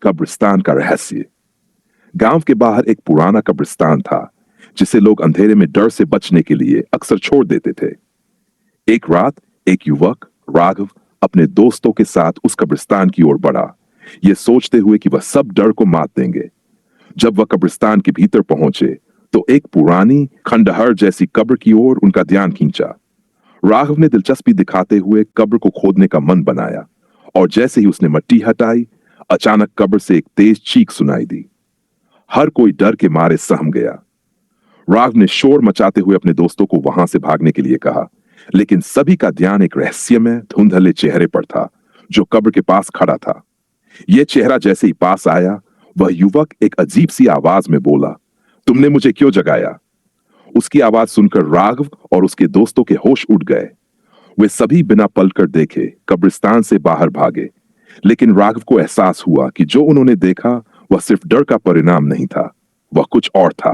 कब्रिस्तान का रहस्य। गांव के बाहर एक पुराना कब्रिस्तान था जिसे लोग अंधेरे में डर से बचने के लिए अक्सर छोड़ देते थे। एक रात एक युवक राघव अपने दोस्तों के साथ उस कब्रिस्तान की ओर बढ़ा, यह सोचते हुए कि वह सब डर को मात देंगे। जब वह कब्रिस्तान के भीतर पहुंचे तो एक पुरानी खंडहर जैसी कब्र की ओर उनका ध्यान खींचा। राघव ने दिलचस्पी दिखाते हुए कब्र को खोदने का मन बनाया और जैसे ही उसने मिट्टी हटाई, अचानक कब्र से एक तेज चीख सुनाई दी। हर कोई डर के मारे सहम गया। राघव ने शोर मचाते हुए अपने दोस्तों को वहां से भागने के लिए कहा, लेकिन सभी का ध्यान एक रहस्यमय धुंधले चेहरे पर था जो कब्र के पास खड़ा था। यह चेहरा जैसे ही पास आया, वह युवक एक अजीब सी आवाज में बोला, तुमने मुझे क्यों जगाया? उसकी आवाज सुनकर राघव और उसके दोस्तों के होश उड़ गए। वे सभी बिना पलकर देखे कब्रिस्तान से बाहर भागे, लेकिन राघव को एहसास हुआ कि जो उन्होंने देखा वह सिर्फ डर का परिणाम नहीं था, वह कुछ और था।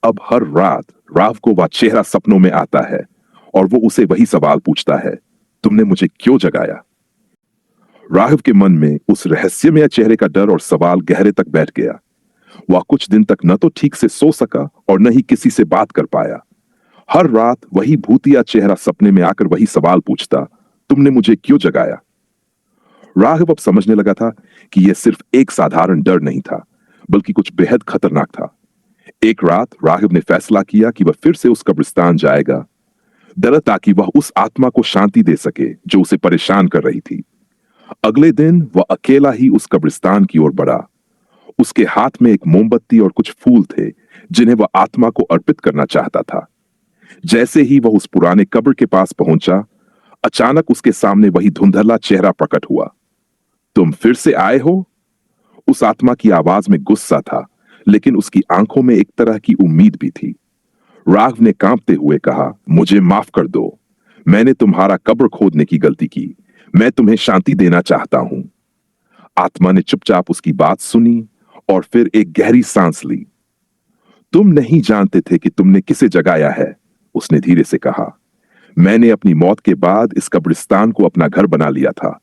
अब हर रात राघव को वह चेहरा सपनों में आता है और वो उसे वही सवाल पूछता है, तुमने मुझे क्यों जगाया? राघव के मन में उस रहस्यमय चेहरे का डर और सवाल गहरे तक बैठ गया। वह कुछ दिन तक न तो ठीक से सो सका और न ही किसी से बात कर पाया। हर रात वही भूतिया चेहरा सपने में आकर वही सवाल पूछता, तुमने मुझे क्यों जगाया? राघव अब समझने लगा था कि यह सिर्फ एक साधारण डर नहीं था, बल्कि कुछ बेहद खतरनाक था। एक रात राघव ने फैसला किया कि वह फिर से उस कब्रिस्तान जाएगा, ताकि वह उस आत्मा को शांति दे सके जो उसे परेशान कर रही थी। अगले दिन वह अकेला ही उस कब्रिस्तान की ओर बढ़ा। उसके हाथ में एक मोमबत्ती और कुछ फूल थे जिन्हें वह आत्मा को अर्पित करना चाहता था। जैसे ही वह उस पुराने कब्र के पास पहुंचा, अचानक उसके सामने वही धुंधला चेहरा प्रकट हुआ। तुम फिर से आए हो? उस आत्मा की आवाज में गुस्सा था, लेकिन उसकी आंखों में एक तरह की उम्मीद भी थी। राघव ने कांपते हुए कहा, मुझे माफ कर दो, मैंने तुम्हारा कब्र खोदने की गलती की, मैं तुम्हें शांति देना चाहता हूं। आत्मा ने चुपचाप उसकी बात सुनी और फिर एक गहरी सांस ली। तुम नहीं जानते थे कि तुमने किसे जगाया है, उसने धीरे से कहा। मैंने अपनी मौत के बाद इस कब्रिस्तान को अपना घर बना लिया था,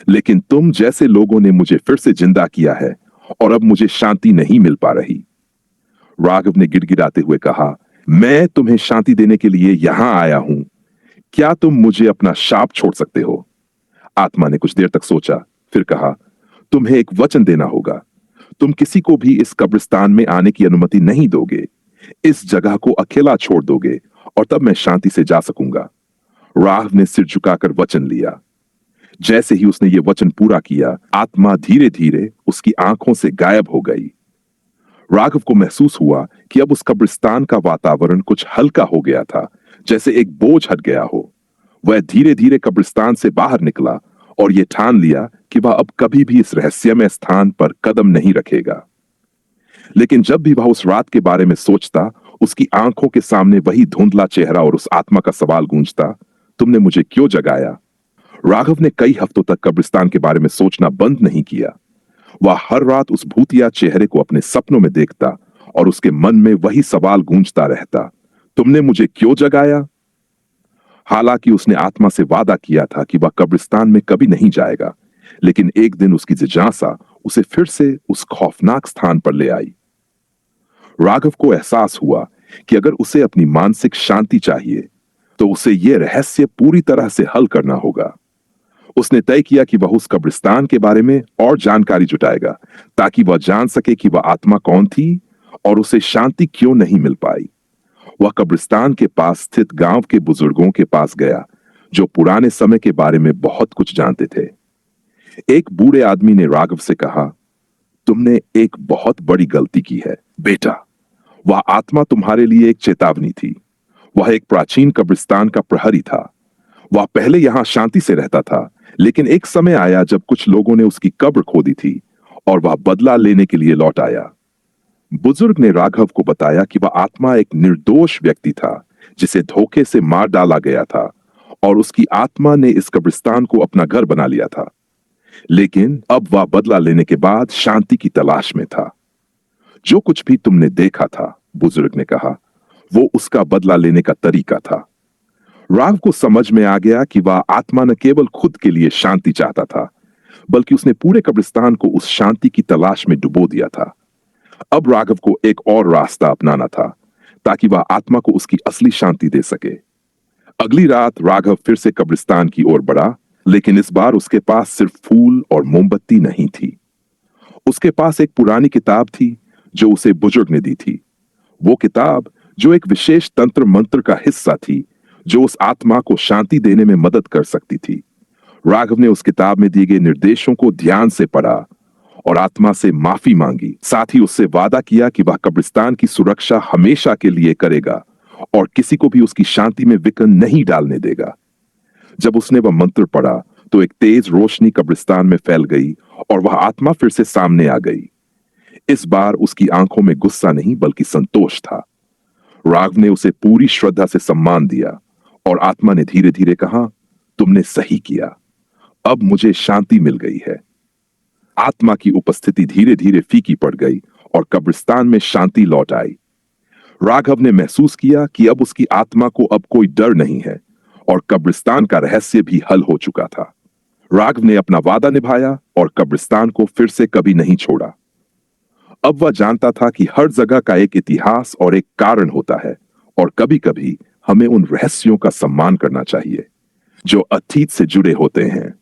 लेकिन तुम जैसे लोगों ने मुझे फिर से जिंदा किया है और अब मुझे शांति नहीं मिल पा रही। राघव ने गिड़गिड़ाते हुए कहा, मैं तुम्हें शांति देने के लिए यहां आया हूं, क्या तुम मुझे अपना शाप छोड़ सकते हो? आत्मा ने कुछ देर तक सोचा, फिर कहा, तुम्हें एक वचन देना होगा। तुम किसी को भी इस कब्रिस्तान में आने की अनुमति नहीं दोगे, इस जगह को अकेला छोड़ दोगे और तब मैं शांति से जा सकूंगा। राघव ने सिर झुकाकर वचन लिया। जैसे ही उसने ये वचन पूरा किया, आत्मा धीरे धीरे उसकी आंखों से गायब हो गई। राघव को महसूस हुआ कि अब उस कब्रिस्तान का वातावरण कुछ हल्का हो गया था, जैसे एक बोझ हट गया हो। वह धीरे धीरे कब्रिस्तान से बाहर निकला और यह ठान लिया कि वह अब कभी भी इस रहस्यमय स्थान पर कदम नहीं रखेगा। लेकिन जब भी वह उस रात के बारे में सोचता, उसकी आंखों के सामने वही धुंधला चेहरा और उस आत्मा का सवाल गूंजता, तुमने मुझे क्यों जगाया? राघव ने कई हफ्तों तक कब्रिस्तान के बारे में सोचना बंद नहीं किया। वह हर रात उस भूतिया चेहरे को अपने सपनों में देखता और उसके मन में वही सवाल गूंजता रहता, तुमने मुझे क्यों जगाया? हालांकि उसने आत्मा से वादा किया था कि वह कब्रिस्तान में कभी नहीं जाएगा, लेकिन एक दिन उसकी जिज्ञासा उसे फिर से उस खौफनाक स्थान पर ले आई। राघव को एहसास हुआ कि अगर उसे अपनी मानसिक शांति चाहिए तो उसे यह रहस्य पूरी तरह से हल करना होगा। उसने तय किया कि वह उस कब्रिस्तान के बारे में और जानकारी जुटाएगा ताकि वह जान सके कि वह आत्मा कौन थी और उसे शांति क्यों नहीं मिल पाई। वह कब्रिस्तान के पास स्थित गांव के बुजुर्गों के पास गया जो पुराने समय के बारे में बहुत कुछ जानते थे। एक बूढ़े आदमी ने राघव से कहा, तुमने एक बहुत बड़ी गलती की है बेटा। वह आत्मा तुम्हारे लिए एक चेतावनी थी। वह एक प्राचीन कब्रिस्तान का प्रहरी था। वह पहले यहां शांति से रहता था, लेकिन एक समय आया जब कुछ लोगों ने उसकी कब्र खोदी थी और वह बदला लेने के लिए लौट आया। बुजुर्ग ने राघव को बताया कि वह आत्मा एक निर्दोष व्यक्ति था जिसे धोखे से मार डाला गया था और उसकी आत्मा ने इस कब्रिस्तान को अपना घर बना लिया था, लेकिन अब वह बदला लेने के बाद शांति की तलाश में था। जो कुछ भी तुमने देखा था, बुजुर्ग ने कहा, वो उसका बदला लेने का तरीका था। राघव को समझ में आ गया कि वह आत्मा न केवल खुद के लिए शांति चाहता था, बल्कि उसने पूरे कब्रिस्तान को उस शांति की तलाश में डुबो दिया था। अब राघव को एक और रास्ता अपनाना था ताकि वह आत्मा को उसकी असली शांति दे सके। अगली रात राघव फिर से कब्रिस्तान की ओर बढ़ा, लेकिन इस बार उसके पास सिर्फ फूल और मोमबत्ती नहीं थी। उसके पास एक पुरानी किताब थी जो उसे बुजुर्ग ने दी थी। वो किताब जो एक विशेष तंत्र मंत्र का हिस्सा थी, जो उस आत्मा को शांति देने में मदद कर सकती थी। राघव ने उस किताब में दिए गए निर्देशों को ध्यान से पढ़ा और आत्मा से माफी मांगी। साथ ही उससे वादा किया कि वह कब्रिस्तान की सुरक्षा हमेशा के लिए करेगा और किसी को भी उसकी शांति में विघ्न नहीं डालने देगा। जब उसने वह मंत्र पढ़ा तो एक तेज रोशनी कब्रिस्तान में फैल गई और वह आत्मा फिर से सामने आ गई। इस बार उसकी आंखों में गुस्सा नहीं बल्कि संतोष था। राघव ने उसे पूरी श्रद्धा से सम्मान दिया और आत्मा ने धीरे धीरे कहा, तुमने सही किया, अब मुझे शांति मिल गई है। आत्मा की उपस्थिति धीरे धीरे फीकी पड़ गई और कब्रिस्तान में शांति लौट आई। राघव ने महसूस किया कि अब उसकी आत्मा को अब कोई डर नहीं है और कब्रिस्तान का रहस्य भी हल हो चुका था। राघव ने अपना वादा निभाया और कब्रिस्तान को फिर से कभी नहीं छोड़ा। अब वह जानता था कि हर जगह का एक इतिहास और एक कारण होता है और कभी-कभी हमें उन रहस्यों का सम्मान करना चाहिए जो अतीत से जुड़े होते हैं।